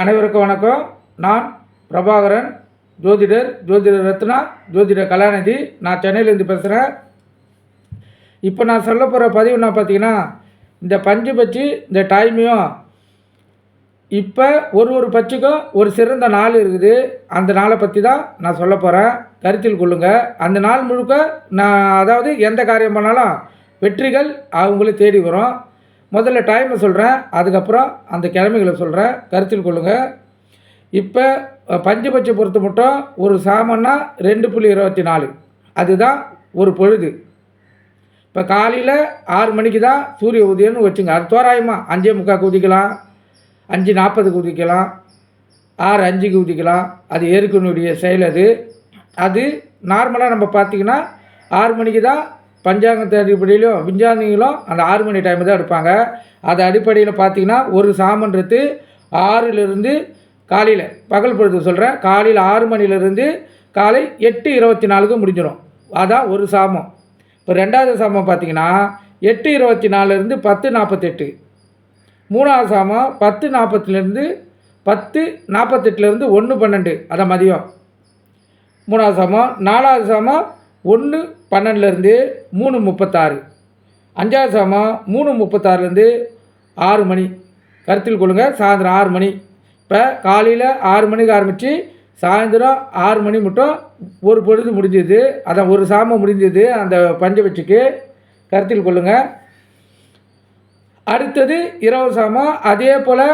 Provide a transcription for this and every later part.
அனைவருக்கும் வணக்கம். நான் பிரபாகரன், ஜோதிடர் ரத்னா, ஜோதிடர் கலாநிதி. நான் சென்னையிலேருந்து பேசுகிறேன். இப்போ நான் சொல்ல போகிற பதிவு என்ன பார்த்தீங்கன்னா, இந்த பஞ்சு பட்சி இந்த டைமையும் இப்போ ஒரு பட்சிக்கும் ஒரு சிறந்த நாள் இருக்குது. அந்த நாளை பற்றி தான் நான் சொல்ல போகிறேன். கருத்தில் கொள்ளுங்கள். அந்த நாள் முழுக்க அதாவது எந்த காரியம் பண்ணாலும் வெற்றிகள் அவங்களே தேடி வரும். முதல்ல டைமை சொல்கிறேன், அதுக்கப்புறம் அந்த கிழமைகளை சொல்கிறேன். கருத்தில் கொள்ளுங்கள். இப்போ பஞ்சபட்சை பொறுத்த மட்டும் ஒரு சாமன்னா 2.24, அதுதான் ஒரு பொழுது. இப்போ காலையில் 6 மணிக்கு தான் சூரிய உதயம்னு வச்சுங்க. அது தோராயமாக 5:45 குதிக்கலாம், 5:40 குதிக்கலாம், 6:05 குதிக்கலாம். அது ஏற்கனுடைய செயல். அது நார்மலாக நம்ம பார்த்திங்கன்னா 6 மணிக்கு தான் பஞ்சாங்கத்து அடிப்படையிலும் விஞ்ஞானிகளும் அந்த 6 மணி டைமு தான் எடுப்பாங்க. அது அடிப்படையில் பார்த்திங்கன்னா ஒரு சாமன்றது 6லிருந்து காலையில் பகல் பொழுது சொல்கிறேன், காலையில் 6 மணிலேருந்து காலை 8:24 முடிஞ்சிடும். அதான் ஒரு சாமம். இப்போ ரெண்டாவது சாமம் பார்த்திங்கன்னா 8:24 10:48, மூணாவது சாமம் 10:40 10:48 1:12, அதான் மதியம் மூணாவது சாமம். நாலாவது சாமம் 1:12 3:36, அஞ்சாவது சாமம் 3:36 6 மணி. கருத்தில் கொள்ளுங்கள். சாயந்தரம் 6 மணி. இப்போ காலையில் 6 மணிக்கு ஆரம்பித்து சாயந்தரம் 6 மணி மட்டும் ஒரு பொழுது முடிஞ்சது. அதான் ஒரு சாமம் முடிஞ்சது அந்த பஞ்சபட்சிக்கு. கருத்தில் கொள்ளுங்கள். அடுத்தது இரவு சாமம். அதே போல்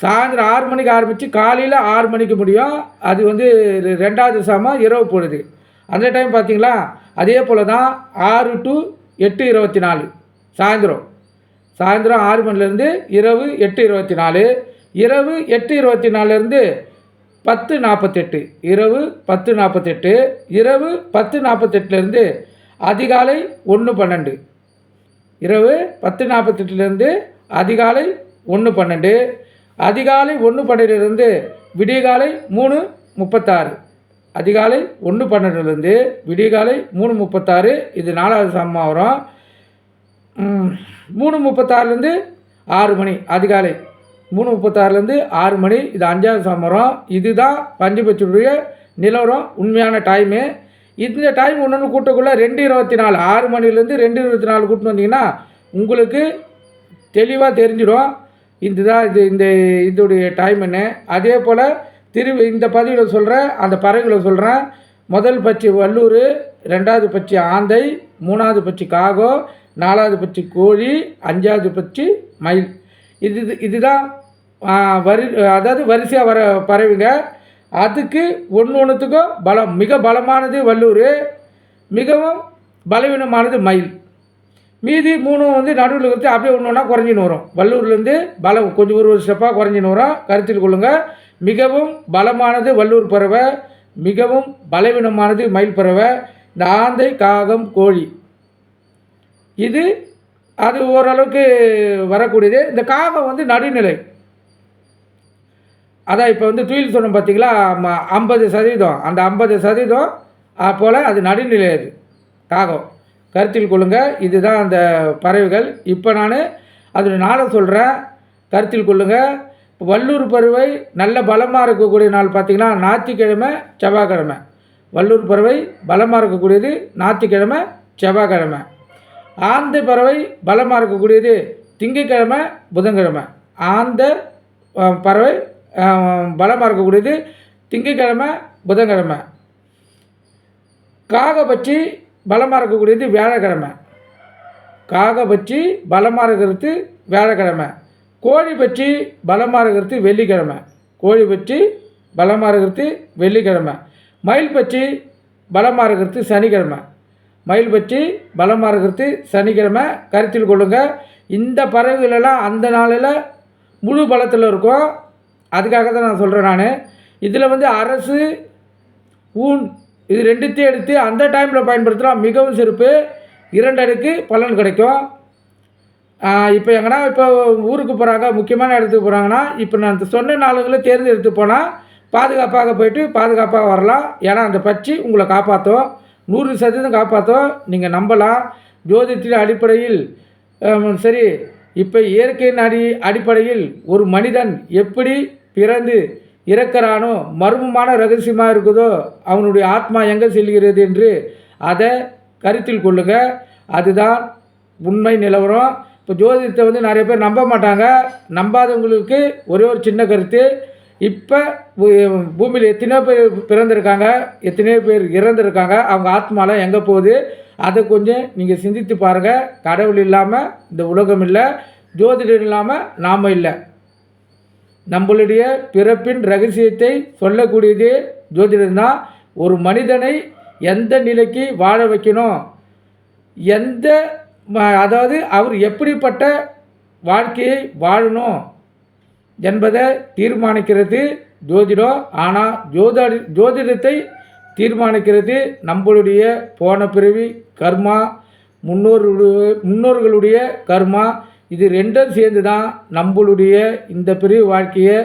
சாயந்தரம் 6 மணிக்கு ஆரம்பித்து காலையில் 6 மணிக்கு முடியும். அது ரெண்டாவது சாமம் இரவு பொழுது. அந்த டைம் பார்த்திங்களா, அதே போல் தான் 6 to 8:24 சாயந்தரம் 6 மணிலேருந்து இரவு 8:24, இரவு 8:24 10:48, இரவு 10:48, இரவு 10:48 அதிகாலை 1:12, இரவு 10:48 அதிகாலை 1:12, அதிகாலை 1:12 விடியகாலை 3:36, அதிகாலை 1:12 விடியகாலை 3:36. இது நாலாவது சாமமாக வரும். 3:36 6 மணி, அதிகாலை 3:36 6 மணி. இது அஞ்சாவது சாமம் வரும். இதுதான் பஞ்சபட்சியுடைய நிலவரம், உண்மையான டைமு. இந்த டைம் ஒன்று கூட்டக்குள்ளே 2:24, 6 மணிலேருந்து 2:24 கூட்டின்னு வந்தீங்கன்னா உங்களுக்கு தெளிவாக தெரிஞ்சிடும். இதுதான் இதோடைய டைமுன்னு. அதே போல் இந்த பதிவில் சொல்கிறேன், அந்த பறவைகளை சொல்கிறேன். முதல் பட்சி வல்லூர், ரெண்டாவது பட்சி ஆந்தை, மூணாவது பட்சி காகம், நாலாவது பட்சி கோழி, அஞ்சாவது பட்சி மயில். இதுதான் அதாவது வரிசையாக வர பறவைங்க. அதுக்கு ஒன்றுத்துக்கும் பலம். மிக பலமானது வல்லூர், மிகவும் பலவீனமானது மயில். மீதி 3 நடுவில் இருக்கிறது அப்படியே ஒன்று குறைஞ்சின்னு வரும். வல்லூர்லேருந்து பலம் கொஞ்சம் ஒரு ஸ்டெப்பாக குறைஞ்சின்னு வரும். கருத்தில் கொள்ளுங்கள். மிகவும் பலமானது வல்லூர் பறவை, மிகவும் பலவீனமானது மயில் பறவை. இந்த ஆந்தை, காகம், கோழி அது ஓரளவுக்கு வரக்கூடியது. இந்த காகம் நடுநிலை. அதான் இப்போ துயில் சொன்னோம் பார்த்திங்களா, 50%. அந்த 50% போல் அது நடுநிலை. அது காகம். கருத்தில் கொள்ளுங்கள். இதுதான் அந்த பறவைகள். இப்போ நான் அதோட நாளை சொல்கிறேன். கருத்தில் கொள்ளுங்கள். வல்லூர் பறவை நல்ல பலமாக இருக்கக்கூடிய நாள் பார்த்திங்கன்னா ஞாயிற்றுக்கிழமை, செவ்வாய்க்கிழமை. வல்லூர் பறவை பலமாக இருக்கக்கூடியது ஞாயிற்றுக்கிழமை, செவ்வாய்க்கிழமை. ஆந்த பறவை பலமாக இருக்கக்கூடியது திங்கட்கிழமை, புதன்கிழமை. ஆந்த பறவை பலமாக இருக்கக்கூடியது திங்கட்கிழமை, புதன்கிழமை. காகபட்சி பலமாக இருக்கக்கூடியது வியாழக்கிழமை. காகபட்சி பலமாக இருக்கிறது வியாழக்கிழமை. கோழி பட்சி பலமாக இருக்கிறது வெள்ளிக்கிழமை. கோழி பட்சி பலமாக இருக்கிறது வெள்ளிக்கிழமை. மயில் பட்சி பலமாக இருக்கிறது சனிக்கிழமை. மயில் பட்சி பலமாக இருக்கிறது சனிக்கிழமை. கருத்தில் கொள்ளுங்கள். இந்த பறவைகளெல்லாம் அந்த நாளில் முழு பலத்தில் இருக்கும். அதுக்காக தான் நான் சொல்கிறேன். நான் இதில் அரசு, ஊன் இது ரெண்டுத்தையும் எடுத்து அந்த டைமில் பயன்படுத்தலாம். மிகவும் சிறப்பு. 2 அடுக்கு பலன் கிடைக்கும். இப்போ எங்கன்னா இப்போ ஊருக்கு போகிறாங்க, முக்கியமான இடத்துக்கு போகிறாங்கன்னா இப்போ நான் சொன்ன நாளுகளை தேர்ந்தெடுத்து போனால் பாதுகாப்பாக போயிட்டு பாதுகாப்பாக வரலாம். ஏன்னா அந்த பட்சி உங்களை காப்பாற்றும், 100% காப்பாற்றும். நீங்கள் நம்பலாம். ஜோதிடத்தின் அடிப்படையில் சரி இப்போ இயற்கையின் அடிப்படையில் ஒரு மனிதன் எப்படி பிறந்து இறக்கிறானோ, மர்மமான ரகசியமாக இருக்குதோ, அவனுடைய ஆத்மா எங்கே செல்கிறது என்று அதை கருத்தில் கொள்ளுங்க. அதுதான் உண்மை நிலவரம். இப்போ ஜோதிடத்தை வந்து நிறைய பேர் நம்ப மாட்டாங்க. நம்பாதவங்களுக்கு ஒரே ஒரு சின்ன கருத்து, இப்போ பூமியில் எத்தனையோ பேர் பிறந்திருக்காங்க, எத்தனையோ பேர் இறந்துருக்காங்க, அவங்க ஆத்மாலாம் எங்கே போகுது, அதை கொஞ்சம் நீங்கள் சிந்தித்து பாருங்கள். கடவுள் இல்லாமல் இந்த உலகம் இல்லை, ஜோதிடர் இல்லாமல் நாம் இல்லை. நம்மளுடைய பிறப்பின் ரகசியத்தை சொல்லக்கூடியதே ஜோதிடம் தான். ஒரு மனிதனை எந்த நிலைக்கு வாழ வைக்கணும், அதாவது அவர் எப்படிப்பட்ட வாழ்க்கையை வாழணும் என்பதை தீர்மானிக்கிறது ஜோதிடம். ஆனால் ஜோதிடத்தை தீர்மானிக்கிறது நம்மளுடைய போன பிறவி கர்மா, முன்னோர்களுடைய கர்மா. இது ரெண்டும் சேர்ந்து தான் நம்மளுடைய இந்த பிறவி வாழ்க்கையை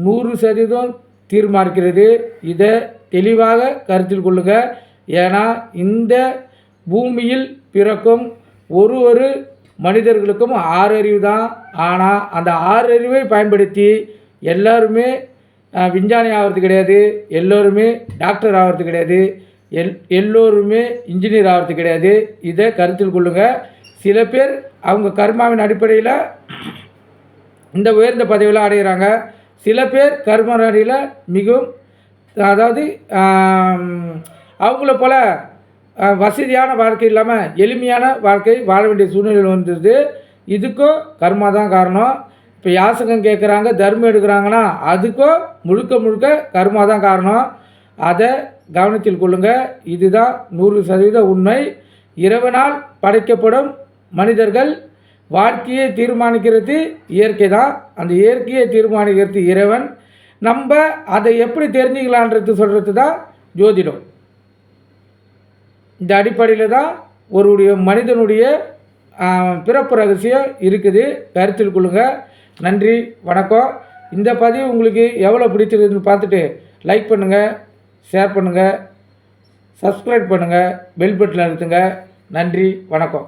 100% தீர்மானிக்கிறது. இதை தெளிவாக கருத்தில் கொள்ளுங்கள். ஏன்னா இந்த பூமியில் பிறக்கும் ஒரு மனிதர்களுக்கும் 6 அறிவு தான். ஆனால் அந்த 6 அறிவை பயன்படுத்தி எல்லாருமே விஞ்ஞானி ஆகிறது கிடையாது, எல்லோருமே டாக்டர் ஆகிறது கிடையாது, எல்லோருமே இன்ஜினியர் ஆகிறது கிடையாது. இதை கருத்தில் கொள்ளுங்கள். சில பேர் அவங்க கர்மாவின் அடிப்படையில் இந்த உயர்ந்த பதவியில் அடைகிறாங்க. சில பேர் கர்ம அடியில் மிகவும், அதாவது அவங்கள போல் வசதியான வாழ்க்கை இல்லாமல் எளிமையான வாழ்க்கை வாழ வேண்டிய சூழ்நிலை வந்துடுது. இதுக்கும் கர்மா தான் காரணம். இப்போ யாசகம் கேட்குறாங்க, தர்மம் எடுக்கிறாங்கன்னா அதுக்கும் முழுக்க கர்மா தான் காரணம். அதை கவனத்தில் கொள்ளுங்கள். இதுதான் 100% உண்மை. இறைவனால் படைக்கப்படும் மனிதர்கள் வாழ்க்கையை தீர்மானிக்கிறது இயற்கை தான். அந்த இயற்கையை தீர்மானிக்கிறது இறைவன். நம்ம அதை எப்படி தெரிஞ்சுக்கலான்றது சொல்கிறது தான் ஜோதிடம். இந்த அடிப்படையில் தான் ஒரு மனிதனுடைய பிறப்பு ரகசியம் இருக்குது. கருத்தில் கொள்ளுங்கள். நன்றி, வணக்கம். இந்த பதிவு உங்களுக்கு எவ்வளோ பிடிச்சிருக்குதுன்னு பார்த்துட்டு லைக் பண்ணுங்கள், ஷேர் பண்ணுங்கள், சப்ஸ்கிரைப் பண்ணுங்கள், பெல் பட்டன் அழுத்துங்க. நன்றி, வணக்கம்.